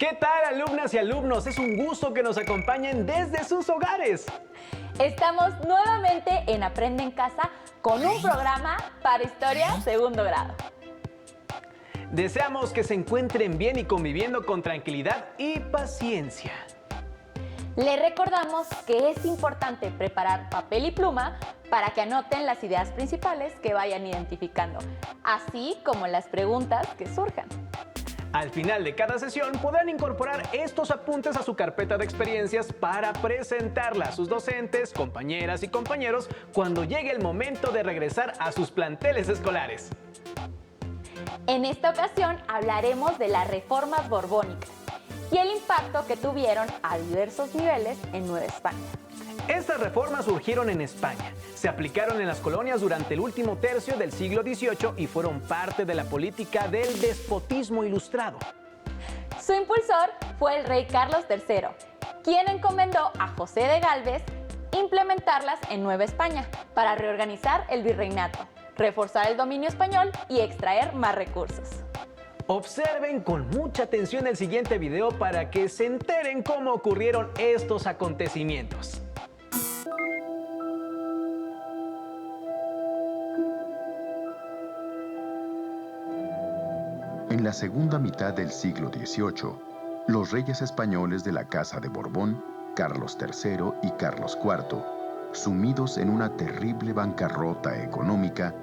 ¿Qué tal, alumnas y alumnos? Es un gusto que nos acompañen desde sus hogares. Estamos nuevamente en Aprende en Casa con un programa para Historia segundo grado. Deseamos que se encuentren bien y conviviendo con tranquilidad y paciencia. Les recordamos que es importante preparar papel y pluma para que anoten las ideas principales que vayan identificando, así como las preguntas que surjan. Al final de cada sesión podrán incorporar estos apuntes a su carpeta de experiencias para presentarla a sus docentes, compañeras y compañeros cuando llegue el momento de regresar a sus planteles escolares. En esta ocasión hablaremos de las reformas borbónicas y el impacto que tuvieron a diversos niveles en Nueva España. Estas reformas surgieron en España, se aplicaron en las colonias durante el último tercio del siglo XVIII y fueron parte de la política del despotismo ilustrado. Su impulsor fue el rey Carlos III, quien encomendó a José de Gálvez implementarlas en Nueva España para reorganizar el virreinato, reforzar el dominio español y extraer más recursos. Observen con mucha atención el siguiente video para que se enteren cómo ocurrieron estos acontecimientos. En la segunda mitad del siglo XVIII, los reyes españoles de la Casa de Borbón, Carlos III y Carlos IV, sumidos en una terrible bancarrota económica,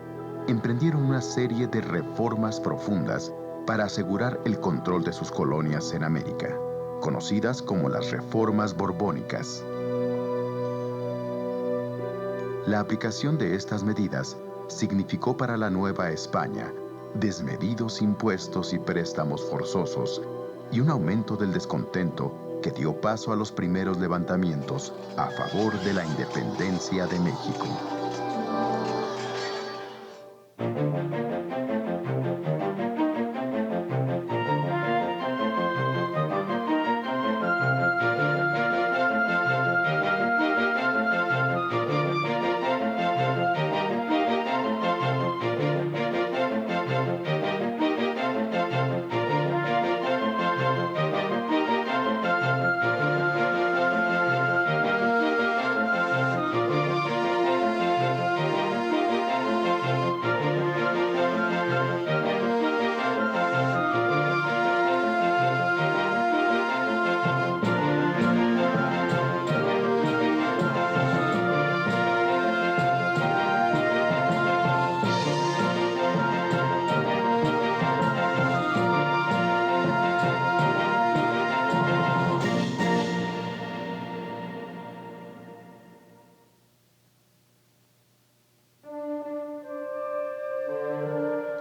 emprendieron una serie de reformas profundas para asegurar el control de sus colonias en América, conocidas como las reformas borbónicas. La aplicación de estas medidas significó para la Nueva España desmedidos impuestos y préstamos forzosos y un aumento del descontento que dio paso a los primeros levantamientos a favor de la independencia de México.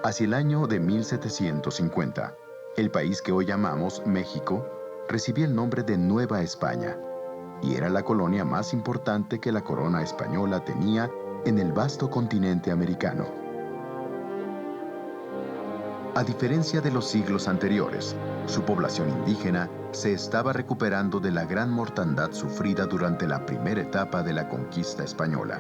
Hacia el año de 1750, el país que hoy llamamos México recibía el nombre de Nueva España y era la colonia más importante que la corona española tenía en el vasto continente americano. A diferencia de los siglos anteriores, su población indígena se estaba recuperando de la gran mortandad sufrida durante la primera etapa de la conquista española.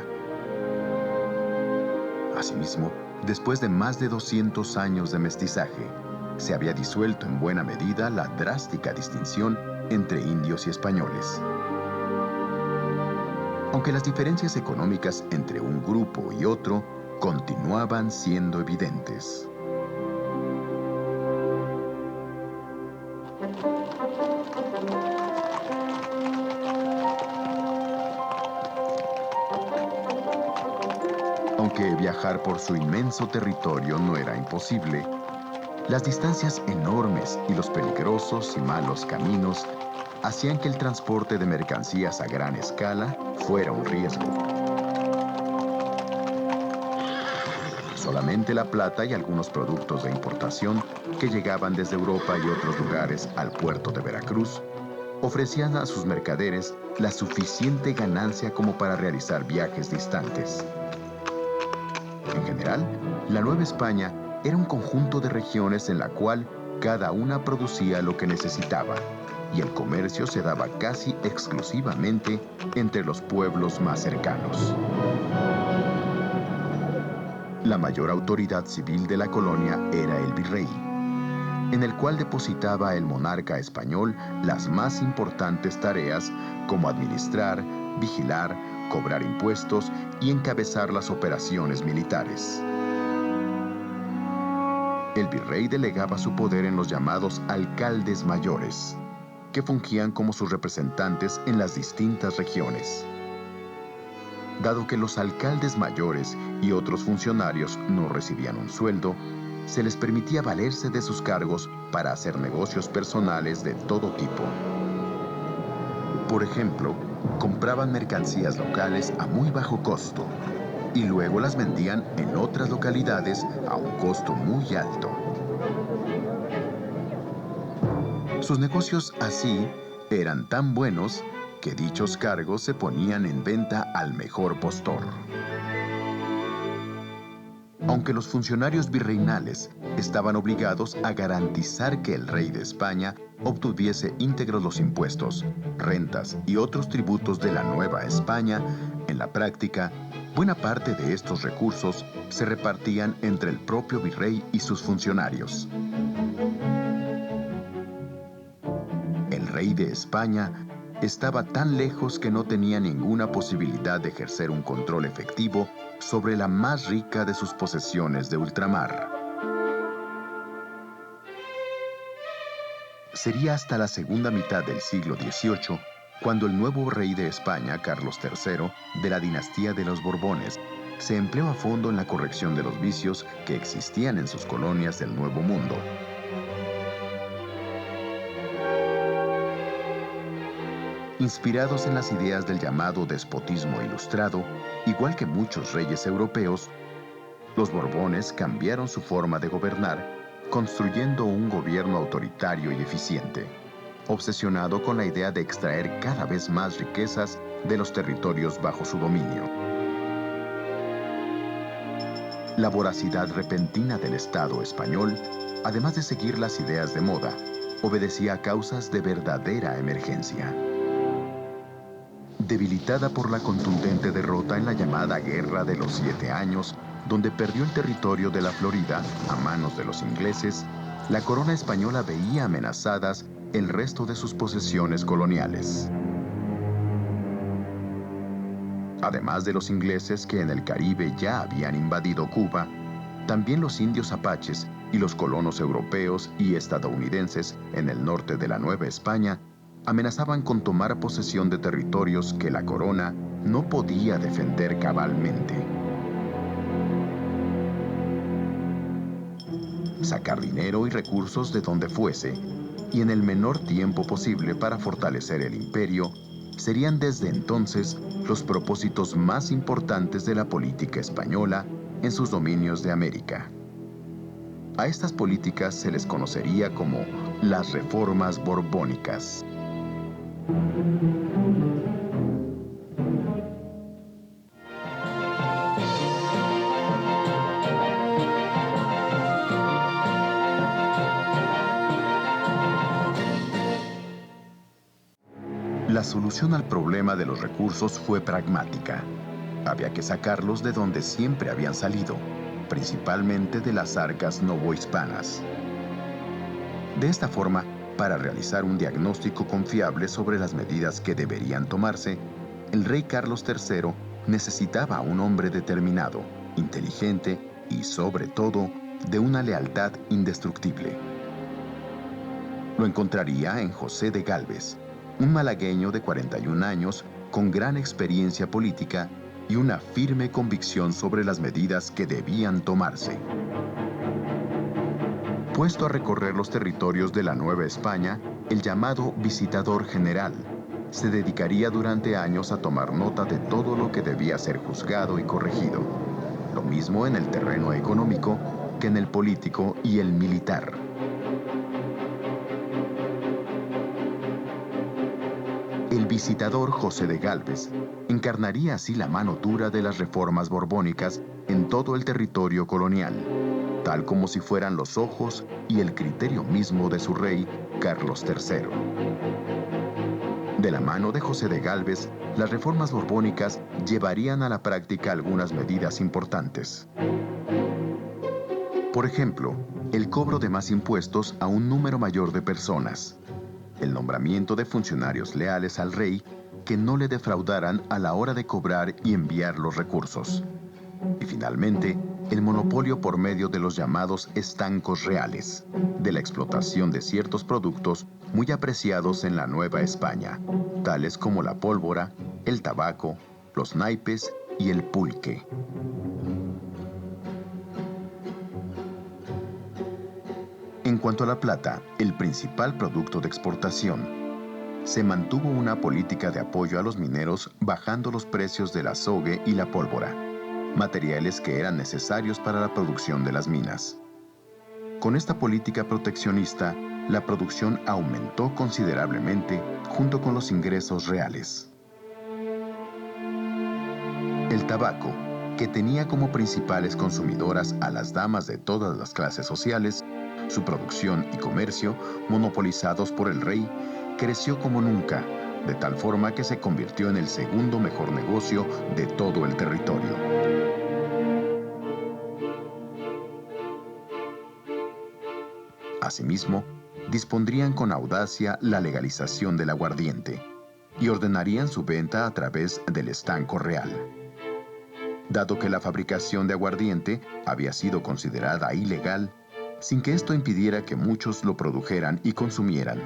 Asimismo, después de más de 200 años de mestizaje, se había disuelto en buena medida la drástica distinción entre indios y españoles. Aunque las diferencias económicas entre un grupo y otro continuaban siendo evidentes. Aunque viajar por su inmenso territorio no era imposible, las distancias enormes y los peligrosos y malos caminos hacían que el transporte de mercancías a gran escala fuera un riesgo. Solamente la plata y algunos productos de importación que llegaban desde Europa y otros lugares al puerto de Veracruz ofrecían a sus mercaderes la suficiente ganancia como para realizar viajes distantes. En general, la Nueva España era un conjunto de regiones en la cual cada una producía lo que necesitaba, y el comercio se daba casi exclusivamente entre los pueblos más cercanos. La mayor autoridad civil de la colonia era el virrey. en el cual depositaba el monarca español las más importantes tareas como administrar, vigilar, cobrar impuestos y encabezar las operaciones militares. El virrey delegaba su poder en los llamados alcaldes mayores, que fungían como sus representantes en las distintas regiones. Dado que los alcaldes mayores y otros funcionarios no recibían un sueldo, se les permitía valerse de sus cargos para hacer negocios personales de todo tipo. Por ejemplo, compraban mercancías locales a muy bajo costo y luego las vendían en otras localidades a un costo muy alto. Sus negocios así eran tan buenos que dichos cargos se ponían en venta al mejor postor. Aunque los funcionarios virreinales estaban obligados a garantizar que el rey de España obtuviese íntegros los impuestos, rentas y otros tributos de la Nueva España, en la práctica, buena parte de estos recursos se repartían entre el propio virrey y sus funcionarios. El rey de España estaba tan lejos que no tenía ninguna posibilidad de ejercer un control efectivo sobre la más rica de sus posesiones de ultramar. Sería hasta la segunda mitad del siglo XVIII cuando el nuevo rey de España, Carlos III, de la dinastía de los Borbones, se empleó a fondo en la corrección de los vicios que existían en sus colonias del Nuevo Mundo. Inspirados en las ideas del llamado despotismo ilustrado, igual que muchos reyes europeos, los Borbones cambiaron su forma de gobernar, construyendo un gobierno autoritario y eficiente, obsesionado con la idea de extraer cada vez más riquezas de los territorios bajo su dominio. La voracidad repentina del Estado español, además de seguir las ideas de moda, obedecía a causas de verdadera emergencia. Debilitada por la contundente derrota en la llamada Guerra de los 7 Años, donde perdió el territorio de la Florida a manos de los ingleses, la corona española veía amenazadas el resto de sus posesiones coloniales. Además de los ingleses que en el Caribe ya habían invadido Cuba, también los indios apaches y los colonos europeos y estadounidenses en el norte de la Nueva España amenazaban con tomar posesión de territorios que la corona no podía defender cabalmente. Sacar dinero y recursos de donde fuese, y en el menor tiempo posible para fortalecer el imperio, serían desde entonces los propósitos más importantes de la política española en sus dominios de América. A estas políticas se les conocería como las reformas borbónicas. La solución al problema de los recursos fue pragmática. Había que sacarlos de donde siempre habían salido, principalmente de las arcas novohispanas. De esta forma, para realizar un diagnóstico confiable sobre las medidas que deberían tomarse, el rey Carlos III necesitaba a un hombre determinado, inteligente y, sobre todo, de una lealtad indestructible. Lo encontraría en José de Gálvez, un malagueño de 41 años con gran experiencia política y una firme convicción sobre las medidas que debían tomarse. Puesto a recorrer los territorios de la Nueva España, el llamado visitador general se dedicaría durante años a tomar nota de todo lo que debía ser juzgado y corregido, lo mismo en el terreno económico que en el político y el militar. El visitador José de Gálvez encarnaría así la mano dura de las reformas borbónicas en todo el territorio colonial, tal como si fueran los ojos y el criterio mismo de su rey, Carlos III. De la mano de José de Gálvez, las reformas borbónicas llevarían a la práctica algunas medidas importantes. Por ejemplo, el cobro de más impuestos a un número mayor de personas, el nombramiento de funcionarios leales al rey que no le defraudaran a la hora de cobrar y enviar los recursos. Y finalmente, el monopolio por medio de los llamados estancos reales, de la explotación de ciertos productos muy apreciados en la Nueva España, tales como la pólvora, el tabaco, los naipes y el pulque. En cuanto a la plata, el principal producto de exportación, se mantuvo una política de apoyo a los mineros bajando los precios del azogue y la pólvora, materiales que eran necesarios para la producción de las minas. Con esta política proteccionista, la producción aumentó considerablemente junto con los ingresos reales. El tabaco, que tenía como principales consumidoras a las damas de todas las clases sociales, su producción y comercio, monopolizados por el rey, creció como nunca, de tal forma que se convirtió en el segundo mejor negocio de todo el territorio. Asimismo, dispondrían con audacia la legalización del aguardiente y ordenarían su venta a través del estanco real. Dado que la fabricación de aguardiente había sido considerada ilegal, sin que esto impidiera que muchos lo produjeran y consumieran,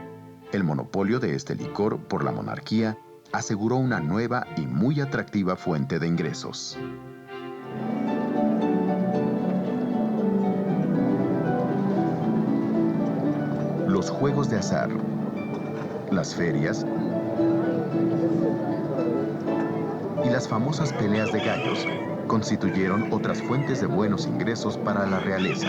el monopolio de este licor por la monarquía aseguró una nueva y muy atractiva fuente de ingresos. Los juegos de azar, las ferias y las famosas peleas de gallos constituyeron otras fuentes de buenos ingresos para la realeza.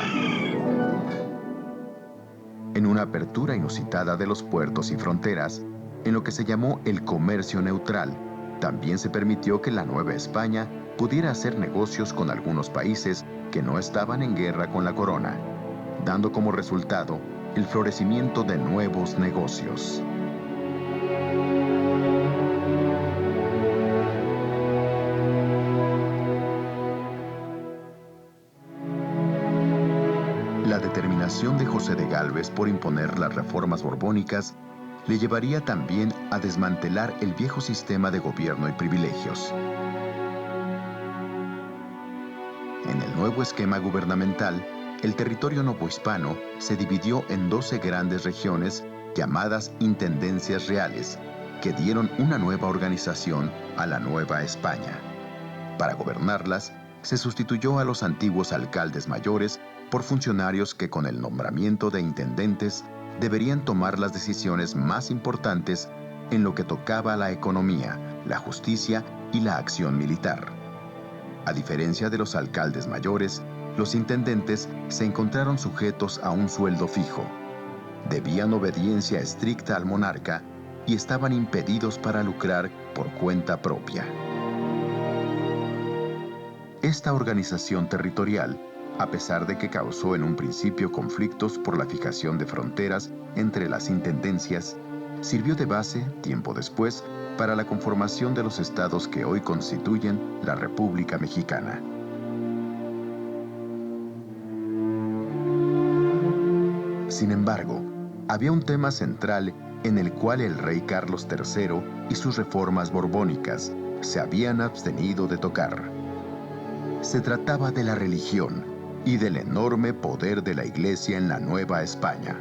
En una apertura inusitada de los puertos y fronteras, en lo que se llamó el comercio neutral, también se permitió que la Nueva España pudiera hacer negocios con algunos países que no estaban en guerra con la corona, dando como resultado el florecimiento de nuevos negocios. La determinación de José de Gálvez por imponer las reformas borbónicas le llevaría también a desmantelar el viejo sistema de gobierno y privilegios. En el nuevo esquema gubernamental, el territorio novohispano se dividió en 12 grandes regiones llamadas intendencias reales, que dieron una nueva organización a la Nueva España. Para gobernarlas, se sustituyó a los antiguos alcaldes mayores por funcionarios que con el nombramiento de intendentes deberían tomar las decisiones más importantes en lo que tocaba a la economía, la justicia y la acción militar. A diferencia de los alcaldes mayores, los intendentes se encontraron sujetos a un sueldo fijo, debían obediencia estricta al monarca y estaban impedidos para lucrar por cuenta propia. Esta organización territorial, a pesar de que causó en un principio conflictos por la fijación de fronteras entre las intendencias, sirvió de base, tiempo después, para la conformación de los estados que hoy constituyen la República Mexicana. Sin embargo, había un tema central en el cual el rey Carlos III y sus reformas borbónicas se habían abstenido de tocar. Se trataba de la religión y del enorme poder de la Iglesia en la Nueva España.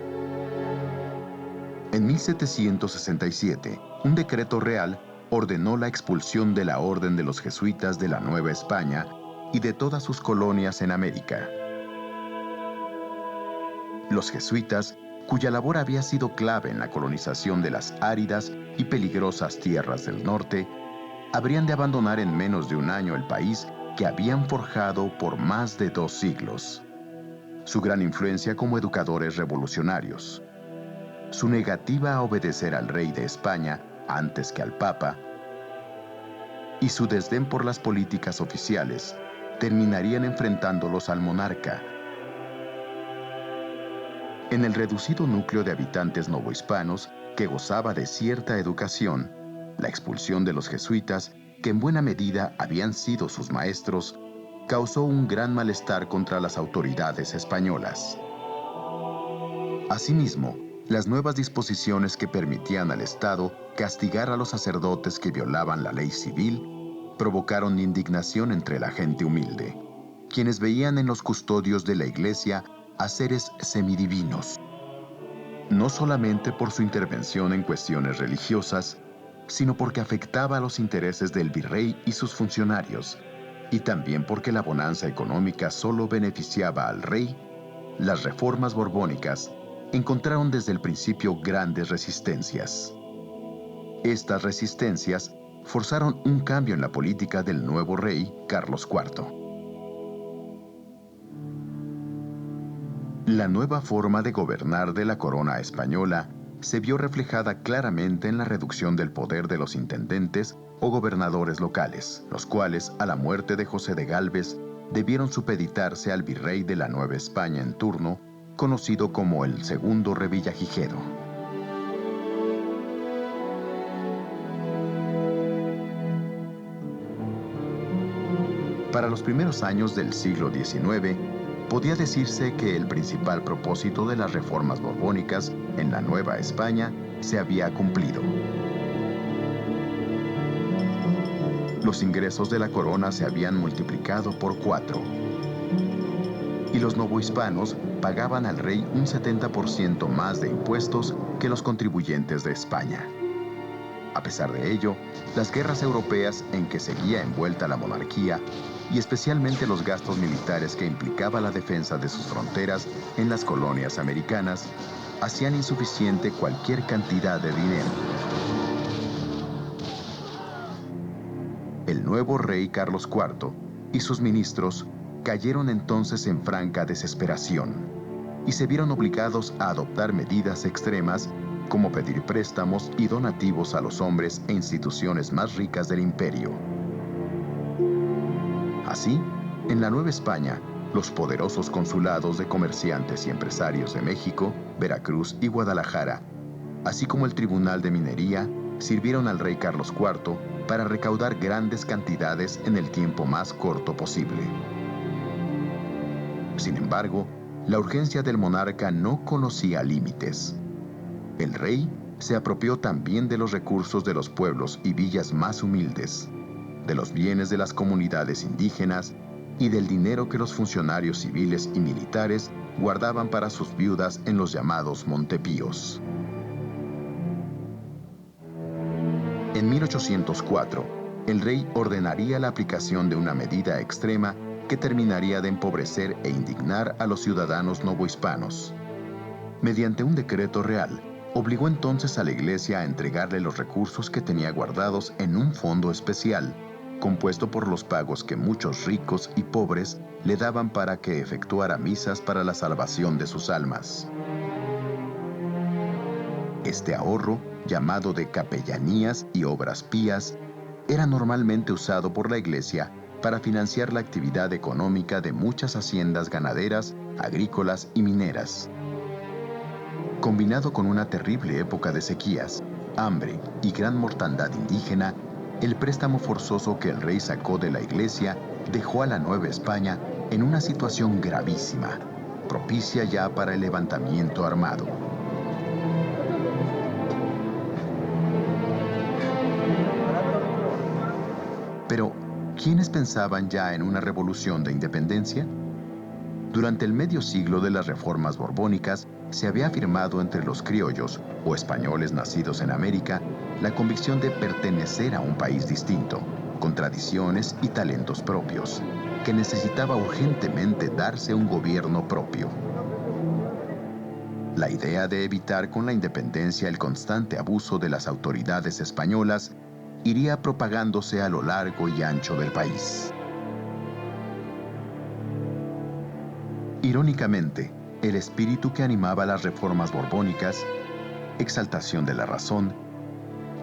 En 1767, un decreto real ordenó la expulsión de la Orden de los Jesuitas de la Nueva España y de todas sus colonias en América. Los jesuitas, cuya labor había sido clave en la colonización de las áridas y peligrosas tierras del norte, habrían de abandonar en menos de un año el país que habían forjado por más de 2 siglos. Su gran influencia como educadores revolucionarios, su negativa a obedecer al rey de España antes que al Papa, y su desdén por las políticas oficiales, terminarían enfrentándolos al monarca. En el reducido núcleo de habitantes novohispanos, que gozaba de cierta educación, la expulsión de los jesuitas, que en buena medida habían sido sus maestros, causó un gran malestar contra las autoridades españolas. Asimismo, las nuevas disposiciones que permitían al Estado castigar a los sacerdotes que violaban la ley civil provocaron indignación entre la gente humilde, quienes veían en los custodios de la Iglesia a seres semidivinos, no solamente por su intervención en cuestiones religiosas, sino porque afectaba a los intereses del virrey y sus funcionarios, y también porque la bonanza económica solo beneficiaba al rey. Las reformas borbónicas encontraron desde el principio grandes resistencias. Estas resistencias forzaron un cambio en la política del nuevo rey Carlos IV. La nueva forma de gobernar de la corona española se vio reflejada claramente en la reducción del poder de los intendentes o gobernadores locales, los cuales, a la muerte de José de Gálvez, debieron supeditarse al virrey de la Nueva España en turno, conocido como el Segundo Revillagigedo. Para los primeros años del siglo XIX, podía decirse que el principal propósito de las reformas borbónicas en la Nueva España se había cumplido. Los ingresos de la corona se habían multiplicado por 4, y los novohispanos pagaban al rey un 70% más de impuestos que los contribuyentes de España. A pesar de ello, las guerras europeas en que seguía envuelta la monarquía, y especialmente los gastos militares que implicaba la defensa de sus fronteras en las colonias americanas, hacían insuficiente cualquier cantidad de dinero. El nuevo rey Carlos IV y sus ministros cayeron entonces en franca desesperación y se vieron obligados a adoptar medidas extremas como pedir préstamos y donativos a los hombres e instituciones más ricas del imperio. Así, en la Nueva España, los poderosos consulados de comerciantes y empresarios de México, Veracruz y Guadalajara, así como el Tribunal de Minería, sirvieron al rey Carlos IV para recaudar grandes cantidades en el tiempo más corto posible. Sin embargo, la urgencia del monarca no conocía límites. El rey se apropió también de los recursos de los pueblos y villas más humildes, de los bienes de las comunidades indígenas y del dinero que los funcionarios civiles y militares guardaban para sus viudas en los llamados montepíos. En 1804, el rey ordenaría la aplicación de una medida extrema que terminaría de empobrecer e indignar a los ciudadanos novohispanos. Mediante un decreto real, obligó entonces a la Iglesia a entregarle los recursos que tenía guardados en un fondo especial, compuesto por los pagos que muchos ricos y pobres le daban para que efectuara misas para la salvación de sus almas. Este ahorro, llamado de capellanías y obras pías, era normalmente usado por la Iglesia para financiar la actividad económica de muchas haciendas ganaderas, agrícolas y mineras. Combinado con una terrible época de sequías, hambre y gran mortandad indígena, el préstamo forzoso que el rey sacó de la Iglesia dejó a la Nueva España en una situación gravísima, propicia ya para el levantamiento armado. Pero, ¿quiénes pensaban ya en una revolución de independencia? Durante el medio siglo de las reformas borbónicas, se había afirmado entre los criollos, o españoles nacidos en América, la convicción de pertenecer a un país distinto, con tradiciones y talentos propios, que necesitaba urgentemente darse un gobierno propio. La idea de evitar con la independencia el constante abuso de las autoridades españolas iría propagándose a lo largo y ancho del país. Irónicamente, el espíritu que animaba las reformas borbónicas, exaltación de la razón,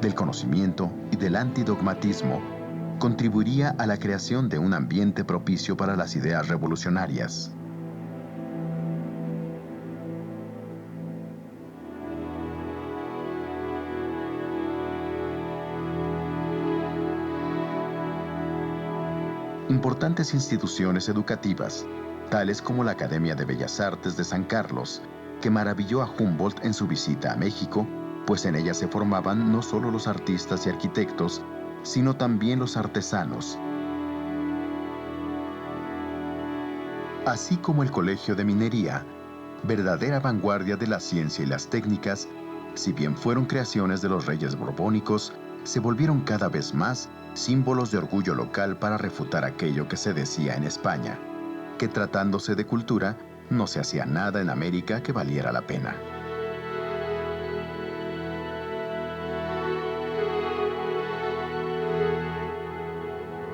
del conocimiento y del antidogmatismo, contribuiría a la creación de un ambiente propicio para las ideas revolucionarias. Importantes instituciones educativas, tales como la Academia de Bellas Artes de San Carlos, que maravilló a Humboldt en su visita a México, pues en ella se formaban no solo los artistas y arquitectos, sino también los artesanos. Así como el Colegio de Minería, verdadera vanguardia de la ciencia y las técnicas, si bien fueron creaciones de los reyes borbónicos, se volvieron cada vez más símbolos de orgullo local para refutar aquello que se decía en España, que tratándose de cultura, no se hacía nada en América que valiera la pena.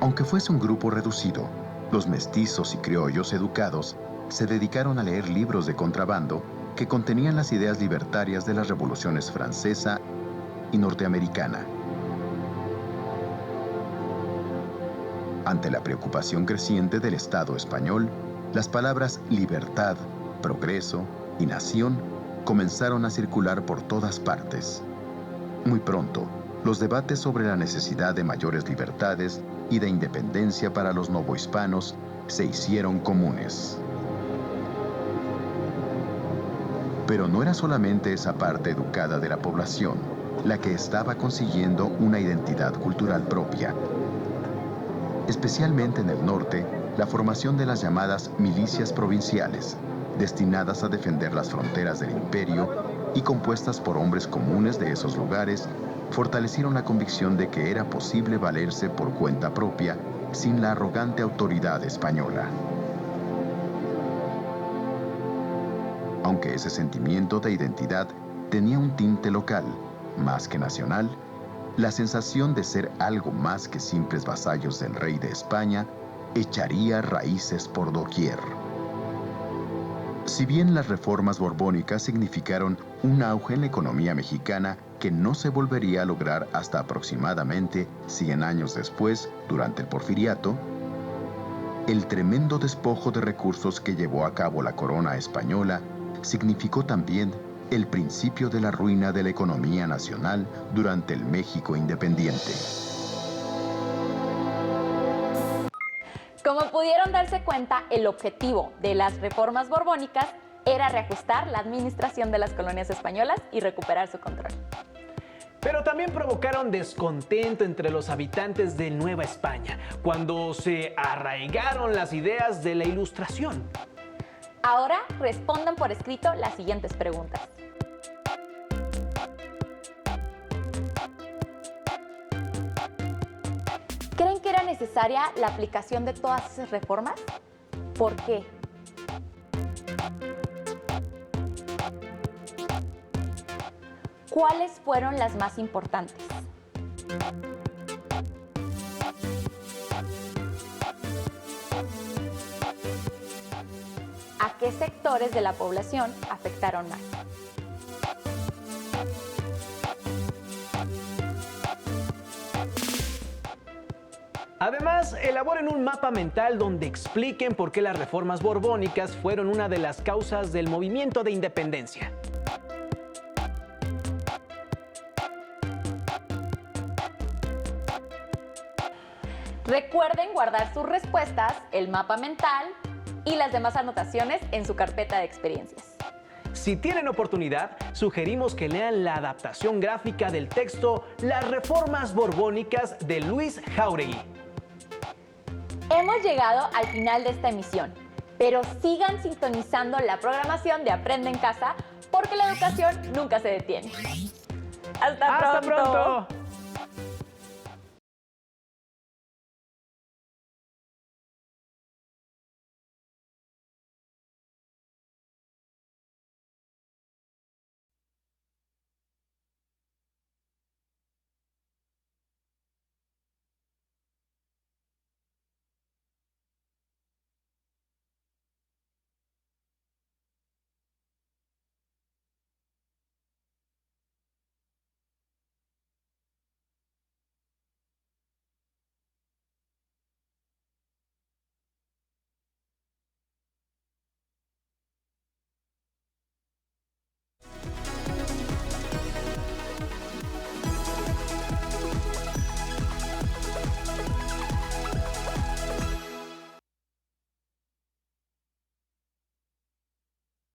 Aunque fuese un grupo reducido, los mestizos y criollos educados se dedicaron a leer libros de contrabando que contenían las ideas libertarias de las revoluciones francesa y norteamericana. Ante la preocupación creciente del Estado español, las palabras libertad, progreso y nación comenzaron a circular por todas partes. Muy pronto, los debates sobre la necesidad de mayores libertades y de independencia para los novohispanos se hicieron comunes. Pero no era solamente esa parte educada de la población la que estaba consiguiendo una identidad cultural propia. Especialmente en el norte, la formación de las llamadas milicias provinciales, destinadas a defender las fronteras del imperio y compuestas por hombres comunes de esos lugares, fortalecieron la convicción de que era posible valerse por cuenta propia sin la arrogante autoridad española. Aunque ese sentimiento de identidad tenía un tinte local, más que nacional, la sensación de ser algo más que simples vasallos del rey de España echaría raíces por doquier. Si bien las reformas borbónicas significaron un auge en la economía mexicana que no se volvería a lograr hasta aproximadamente 100 años después, durante el Porfiriato, el tremendo despojo de recursos que llevó a cabo la corona española significó también el principio de la ruina de la economía nacional durante el México independiente. Como pudieron darse cuenta, el objetivo de las reformas borbónicas era reajustar la administración de las colonias españolas y recuperar su control. Pero también provocaron descontento entre los habitantes de Nueva España, cuando se arraigaron las ideas de la Ilustración. Ahora respondan por escrito las siguientes preguntas. ¿Creen que era necesaria la aplicación de todas esas reformas? ¿Por qué? ¿Cuáles fueron las más importantes? ¿A qué sectores de la población afectaron más? Además, elaboren un mapa mental donde expliquen por qué las reformas borbónicas fueron una de las causas del movimiento de independencia. Recuerden guardar sus respuestas, el mapa mental y las demás anotaciones en su carpeta de experiencias. Si tienen oportunidad, sugerimos que lean la adaptación gráfica del texto Las Reformas Borbónicas de Luis Jáuregui. Hemos llegado al final de esta emisión, pero sigan sintonizando la programación de Aprende en Casa porque la educación nunca se detiene. ¡Hasta pronto!